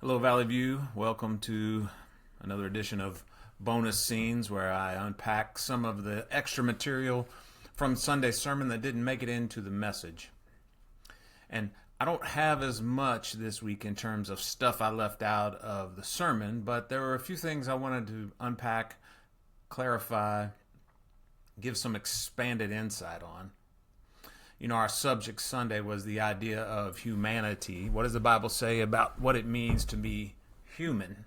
Hello, Valley View. Welcome to another edition of Bonus Scenes, where I unpack some of the extra material from Sunday's sermon that didn't make it into the message. And I don't have as much this week in terms of stuff I left out of the sermon, but there were a few things I wanted to unpack, clarify, give some expanded insight on. You know, our subject Sunday was the idea of humanity. What does the Bible say about what it means to be human?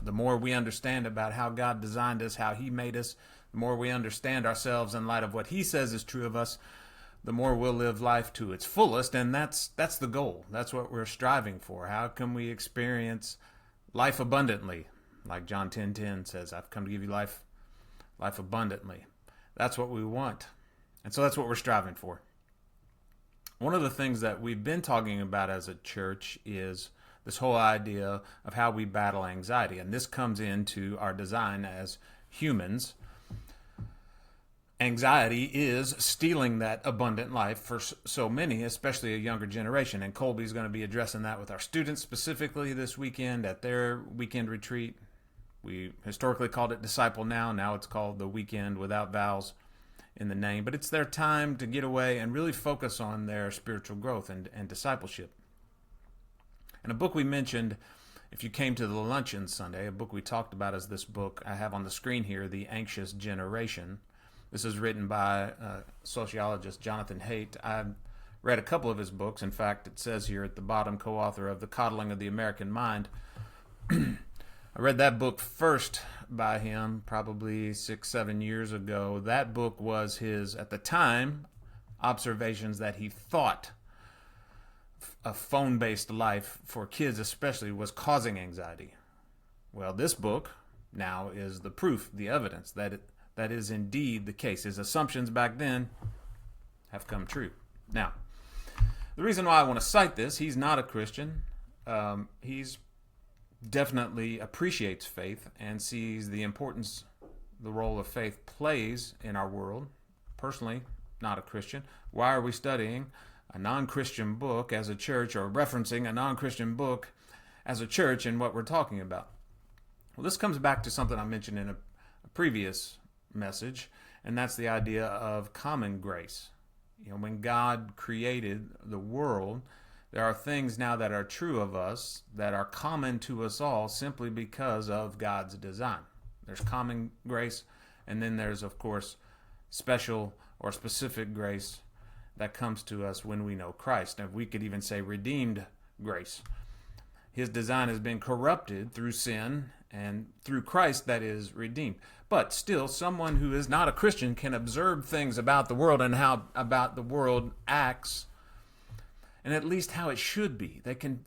The more we understand about how God designed us, how He made us, the more we understand ourselves in light of what He says is true of us, the more we'll live life to its fullest, and that's the goal. That's what we're striving for. How can we experience life abundantly? Like John 10:10 says, I've come to give you life abundantly. That's what we want. And so that's what we're striving for. One of the things that we've been talking about as a church is this whole idea of how we battle anxiety. And this comes into our design as humans. Anxiety is stealing that abundant life for so many, especially a younger generation. And Colby's going to be addressing that with our students specifically this weekend at their weekend retreat. We historically called it Disciple Now. Now it's called the Weekend Without Vowels in the name, but it's their time to get away and really focus on their spiritual growth and discipleship. And a book we mentioned, if you came to the luncheon Sunday, a book we talked about is this book I have on the screen here, The Anxious Generation. This is written by sociologist Jonathan Haidt. I've read a couple of his books. In fact, it says here at the bottom, co-author of The Coddling of the American Mind. I read that book first by him probably 6-7 years ago. That book was his, at the time, observations that he thought a phone-based life for kids especially was causing anxiety. Well, this book now is the proof, the evidence that that is indeed the case. His assumptions back then have come true. Now, the reason why I want to cite this, he's not a Christian. He's definitely appreciates faith and sees the importance the role of faith plays in our world. Personally, not a Christian. Why are we studying a non-Christian book as a church, or referencing a non-Christian book as a church in what we're talking about? Well, this comes back to something I mentioned in a previous message, and that's the idea of common grace. You know, when God created the world, there are things now that are true of us that are common to us all simply because of God's design. There's common grace, and then there's, of course, special or specific grace that comes to us when we know Christ. And we could even say redeemed grace. His design has been corrupted through sin, and through Christ that is redeemed. But still, someone who is not a Christian can observe things about the world and how about the world acts, and at least how it should be. They can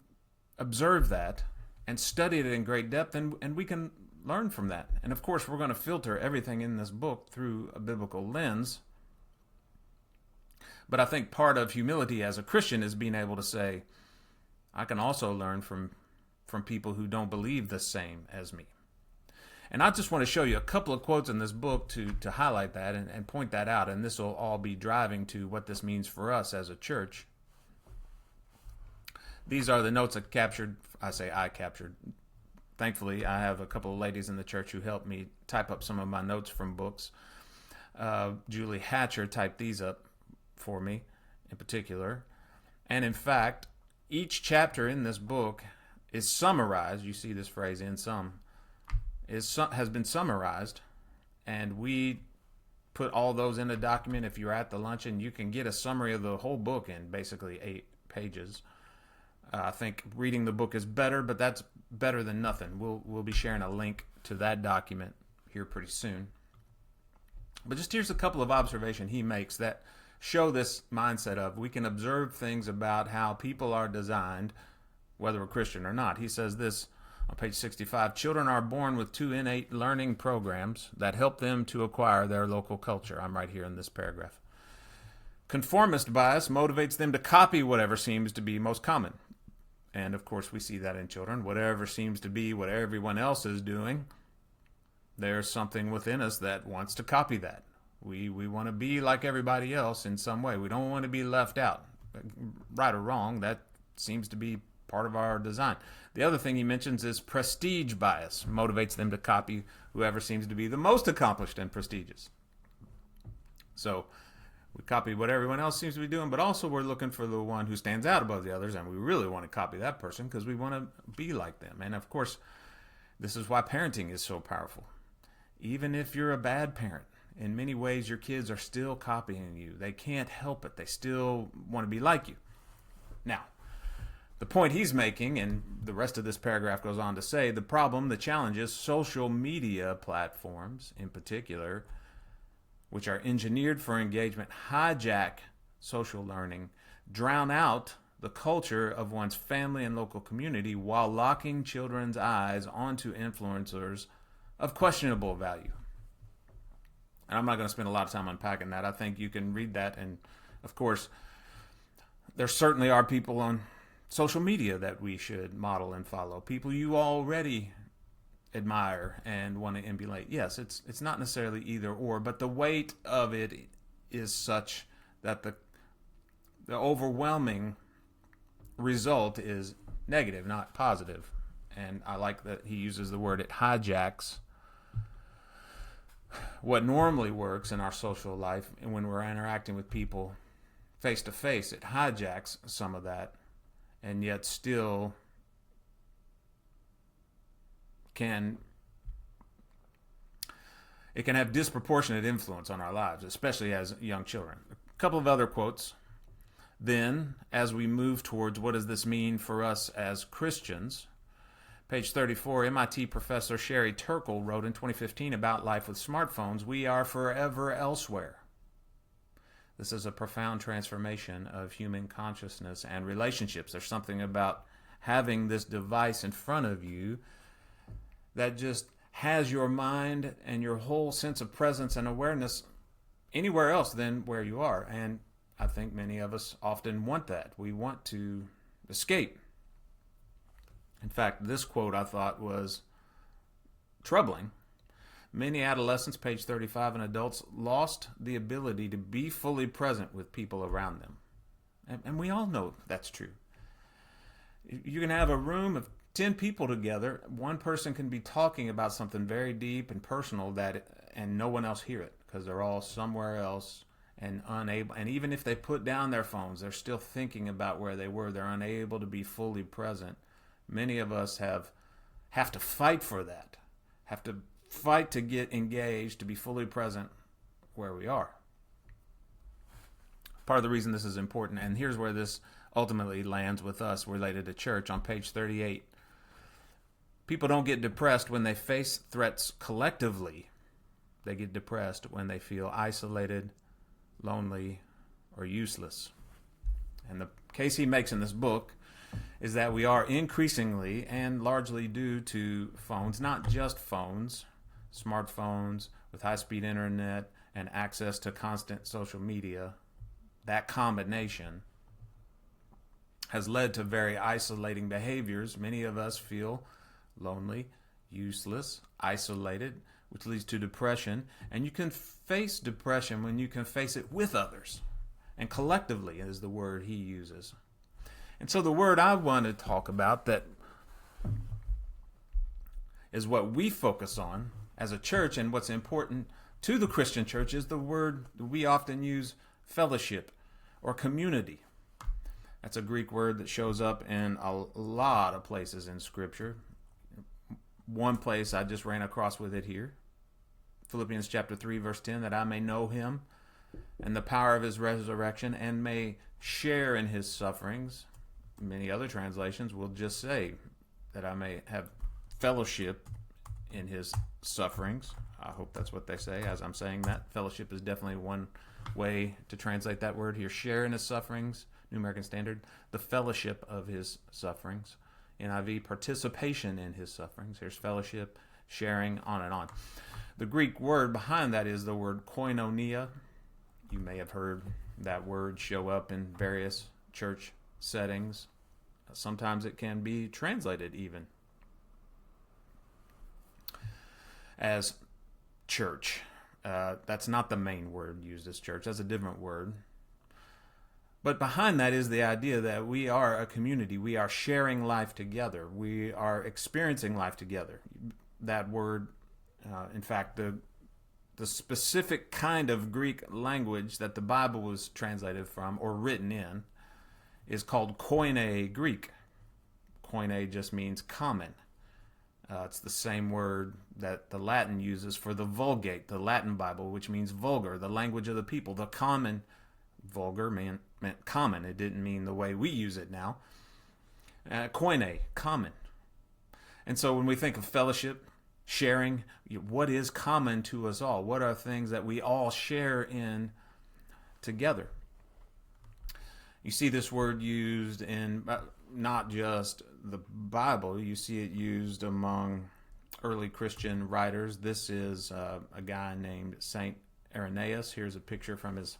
observe that and study it in great depth, and we can learn from that. And of course, we're going to filter everything in this book through a biblical lens. But I think part of humility as a Christian is being able to say, I can also learn from people who don't believe the same as me. And I just want to show you a couple of quotes in this book to highlight that and point that out. And this will all be driving to what this means for us as a church. These are the notes I captured. I captured. Thankfully, I have a couple of ladies in the church who helped me type up some of my notes from books. Julie Hatcher typed these up for me in particular. And in fact, each chapter in this book is summarized. You see this phrase, in sum, has been summarized. And we put all those in a document. If you're at the luncheon, you can get a summary of the whole book in basically 8 pages. I think reading the book is better, but that's better than nothing. We'll be sharing a link to that document here pretty soon. But just here's a couple of observations he makes that show this mindset of we can observe things about how people are designed, whether we're Christian or not. He says this on page 65, children are born with 2 innate learning programs that help them to acquire their local culture. I'm right here in this paragraph. Conformist bias motivates them to copy whatever seems to be most common. And of course, we see that in children. Whatever seems to be what everyone else is doing, there's something within us that wants to copy that. We want to be like everybody else in some way. We don't want to be left out. Right or wrong, that seems to be part of our design. The other thing he mentions is prestige bias. Motivates them to copy whoever seems to be the most accomplished and prestigious. So we copy what everyone else seems to be doing, but also we're looking for the one who stands out above the others, and we really want to copy that person because we want to be like them. And of course, this is why parenting is so powerful. Even if you're a bad parent, in many ways your kids are still copying you. They can't help it. They still want to be like you. Now, the point he's making, and the rest of this paragraph goes on to say, the problem, the challenge is social media platforms in particular, which are engineered for engagement, hijack social learning, drown out the culture of one's family and local community while locking children's eyes onto influencers of questionable value. And I'm not going to spend a lot of time unpacking that. I think you can read that. And of course, there certainly are people on social media that we should model and follow. People you already admire and want to emulate. Yes, it's not necessarily either or, but the weight of it is such that the overwhelming result is negative, not positive. And I like that he uses the word, it hijacks what normally works in our social life, and when we're interacting with people face to face, it hijacks some of that, and yet still can have disproportionate influence on our lives, especially as young children. A couple of other quotes. Then, as we move towards what does this mean for us as Christians, page 34, MIT professor Sherry Turkle wrote in 2015 about life with smartphones, we are forever elsewhere. This is a profound transformation of human consciousness and relationships. There's something about having this device in front of you that just has your mind and your whole sense of presence and awareness anywhere else than where you are. And I think many of us often want that. We want to escape. In fact, this quote I thought was troubling. Many adolescents, page 35, and adults lost the ability to be fully present with people around them. And we all know that's true. You can have a room of 10 people together. One person can be talking about something very deep and personal and no one else hear it because they're all somewhere else and unable. And even if they put down their phones, they're still thinking about where they were. They're unable to be fully present. Many of us have to fight for that, have to fight to get engaged, to be fully present where we are. Part of the reason this is important, and here's where this ultimately lands with us related to church on page 38. People don't get depressed when they face threats collectively. They get depressed when they feel isolated, lonely, or useless. And the case he makes in this book is that we are increasingly, and largely due to phones, not just phones, smartphones with high-speed internet and access to constant social media, that combination has led to very isolating behaviors. Many of us feel lonely, useless, isolated, which leads to depression. And you can face depression when you can face it with others. And collectively is the word he uses. And so the word I want to talk about that is what we focus on as a church, and what's important to the Christian church is the word we often use, fellowship or community. That's a Greek word that shows up in a lot of places in Scripture. One place I just ran across with it here. Philippians chapter 3, verse 10, that I may know him and the power of his resurrection and may share in his sufferings. Many other translations will just say that I may have fellowship in his sufferings. I hope that's what they say as I'm saying that. Fellowship is definitely one way to translate that word here. Share in his sufferings, New American Standard. The fellowship of his sufferings. NIV, participation in his sufferings. Here's fellowship, sharing, on and on. The Greek word behind that is the word koinonia. You may have heard that word show up in various church settings. Sometimes it can be translated even as church. That's not the main word used as church. That's a different word. But behind that is the idea that we are a community. We are sharing life together. We are experiencing life together. That word, in fact, the specific kind of Greek language that the Bible was translated from or written in is called Koine Greek. Koine just means common. It's the same word that the Latin uses for the Vulgate, the Latin Bible, which means vulgar, the language of the people. The common, vulgar meant common. It didn't mean the way we use it now. Koine, common. And so when we think of fellowship, sharing, what is common to us all? What are things that we all share in together? You see this word used in not just the Bible. You see it used among early Christian writers. This is a guy named Saint Irenaeus. Here's a picture from his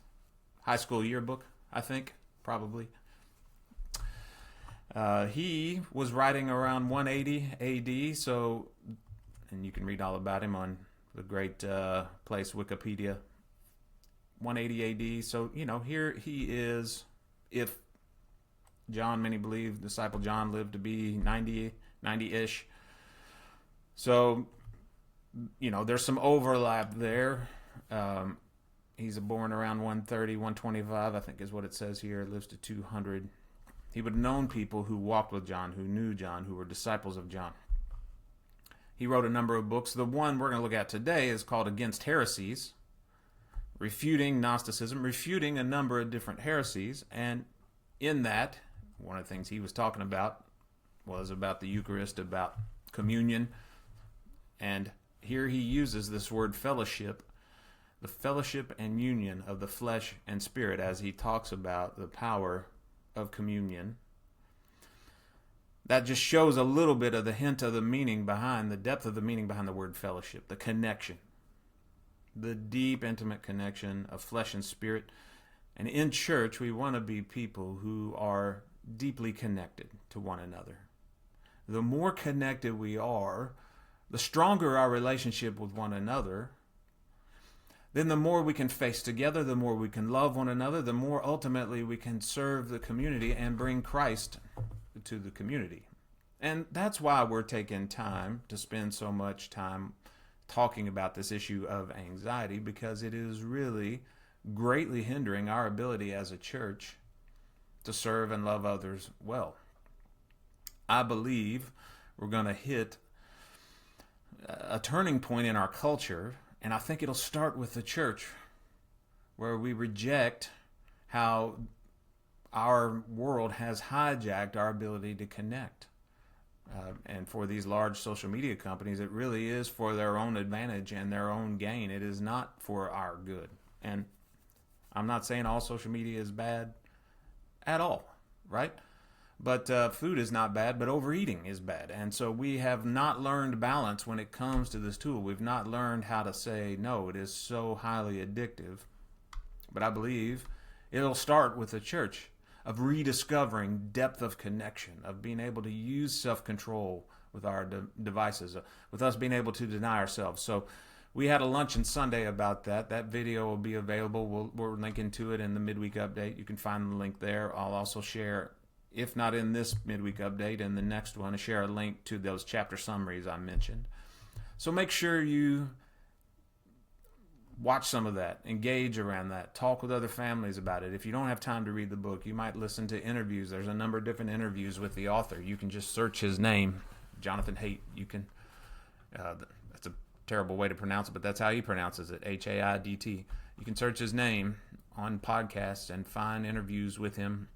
high school yearbook, I think, probably. He was writing around 180 AD, so, and you can read all about him on the great place Wikipedia, 180 AD. So, here he is. If John, many believe, disciple John lived to be 90-ish. So, there's some overlap there. He's born around 130, 125, I think is what it says here. Lives to 200. He would have known people who walked with John, who knew John, who were disciples of John. He wrote a number of books. The one we're going to look at today is called Against Heresies, refuting Gnosticism, refuting a number of different heresies. And in that, one of the things he was talking about was about the Eucharist, about communion. And here he uses this word fellowship, the fellowship and union of the flesh and spirit, as he talks about the power of communion. That just shows a little bit of the hint of the meaning behind, the depth of the meaning behind the word fellowship, the connection, the deep, intimate connection of flesh and spirit. And in church, we want to be people who are deeply connected to one another. The more connected we are, the stronger our relationship with one another, then the more we can face together, the more we can love one another, the more ultimately we can serve the community and bring Christ to the community. And that's why we're taking time to spend so much time talking about this issue of anxiety, because it is really greatly hindering our ability as a church to serve and love others well. I believe we're going to hit a turning point in our culture, and I think it'll start with the church, where we reject how our world has hijacked our ability to connect. And for these large social media companies, it really is for their own advantage and their own gain. It is not for our good. And I'm not saying all social media is bad at all, right? But food is not bad, but overeating is bad. And so we have not learned balance when it comes to this tool. We've not learned how to say, no, it is so highly addictive. But I believe it'll start with the church, of rediscovering depth of connection, of being able to use self-control with our devices, with us being able to deny ourselves. So we had a luncheon Sunday about that. That video will be available. We're linking to it in the midweek update. You can find the link there. I'll also share, if not in this midweek update, in the next one, to share a link to those chapter summaries I mentioned. So make sure you watch some of that, engage around that, talk with other families about it. If you don't have time to read the book, you might listen to interviews. There's a number of different interviews with the author. You can just search his name, Jonathan Haidt. You can, that's a terrible way to pronounce it, but that's how he pronounces it, Haidt. You can search his name on podcasts and find interviews with him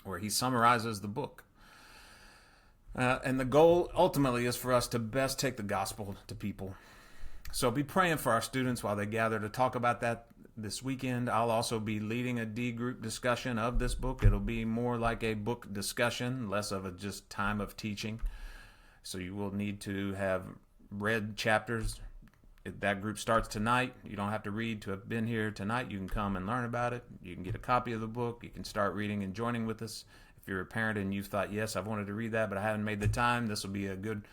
where he summarizes the book. And the goal ultimately is for us to best take the gospel to people. So be praying for our students while they gather to talk about that this weekend. I'll also be leading a D group discussion of this book. It'll be more like a book discussion, less of a just time of teaching. So you will need to have read chapters. If that group starts tonight, you don't have to read to have been here tonight. You can come and learn about it. You can get a copy of the book. You can start reading and joining with us. If you're a parent and you've thought, yes, I've wanted to read that, but I haven't made the time, this will be a good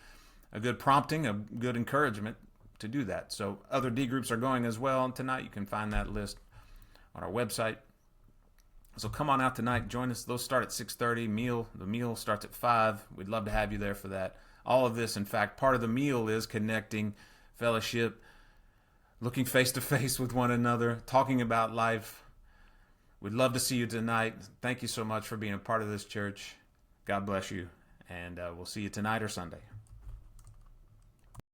prompting, a good encouragement to do that. So other D groups are going as well tonight. You can find that list on our website. So come on out tonight. Join us. Those start at 6:30. The meal starts at 5. We'd love to have you there for that. All of this, in fact, part of the meal is connecting, fellowship, looking face to face with one another, talking about life. We'd love to see you tonight. Thank you so much for being a part of this church. God bless you. And we'll see you tonight or Sunday.